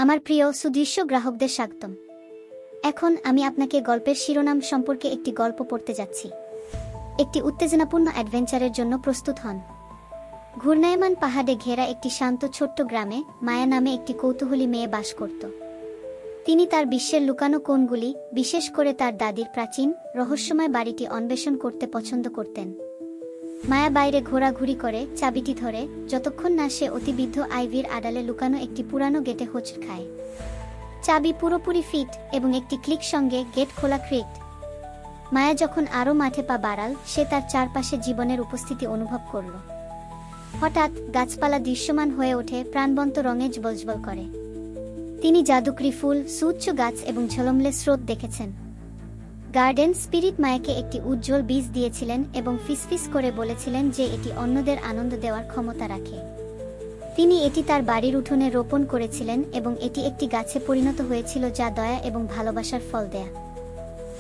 আমার প্রিয় সুদৃশ্য গ্রাহকদের স্বাগতম। এখন আমি আপনাকে গল্পের শিরোনাম সম্পর্কে একটি গল্প পড়তে যাচ্ছি। একটি উত্তেজনাপূর্ণ অ্যাডভেঞ্চারের জন্য প্রস্তুত হন। ঘূর্ণায়মান পাহাড়ে ঘেরা একটি শান্ত ছোট্ট গ্রামে মায়া নামে একটি কৌতূহলী মেয়ে বাস করত। তিনি তার বিশ্বের লুকানো কোণগুলি, বিশেষ করে তার দাদির প্রাচীন রহস্যময় বাড়িটি অন্বেষণ করতে পছন্দ করতেন। মায়া বাইরে ঘোরাঘুরি করে, চাবিটি ধরে, যতক্ষণ না সে অতিবিদ্ধ আইভির আড়ালে লুকানো একটি পুরানো গেটে হোঁচট খায়। চাবি পুরোপুরি ফিট এবং একটি ক্লিক সঙ্গে গেট খোলা ক্রিক। মায়া যখন আরও মাঠে পা বাড়াল, সে তার চারপাশে জীবনের উপস্থিতি অনুভব করল। হঠাৎ গাছপালা দৃশ্যমান হয়ে ওঠে, প্রাণবন্ত রঙে জ্বলজ্বল করে। তিনি জাদুকরি ফুল, সুউচ্চ গাছ এবং ঝলমলে স্রোত দেখেছেন। গার্ডেন স্পিরিট মায়াকে একটি উজ্জ্বল বীজ দিয়েছিলেন এবং ফিসফিস করে বলেছিলেন যে এটি অন্যদের আনন্দ দেওয়ার ক্ষমতা রাখে। তিনি এটি তার বাড়ির উঠোনে রোপণ করেছিলেন এবং এটি একটি গাছে পরিণত হয়েছিল যা দয়া এবং ভালোবাসার ফল দেয়া।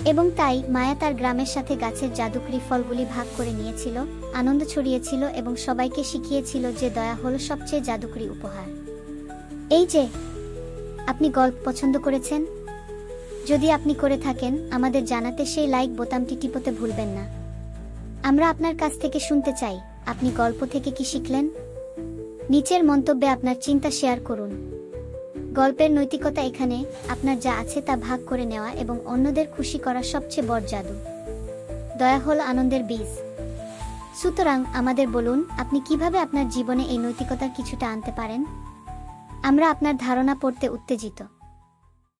এবং তাই মায়া তার গ্রামের সাথে গাছের জাদুকরি ফলগুলি ভাগ করে নিয়েছিল, আনন্দ ছড়িয়েছিল এবং সবাইকে শিখিয়েছিল যে দয়া হল সবচেয়ে জাদুকরি উপহার। এই যে আপনি গল্প পছন্দ করেছেন, যদি আপনি করে থাকেন, আমাদের জানাতে সেই লাইক বোতামটি টিপতে ভুলবেন না। আমরা আপনার কাছ থেকে শুনতে চাই, আপনি গল্প থেকে কি শিখলেন? নিচের মন্তব্যে আপনার চিন্তা শেয়ার করুন। গল্পের নৈতিকতা এখানে আপনার যা আছে তা ভাগ করে নেওয়া এবং অন্যদের খুশি করা সবচেয়ে বড় জাদু। দয়া হল আনন্দের বীজ। সুতরাং আমাদের বলুন, আপনি কিভাবে আপনার জীবনে এই নৈতিকতার কিছুটা আনতে পারেন। আমরা আপনার ধারণা পড়তে উত্তেজিত।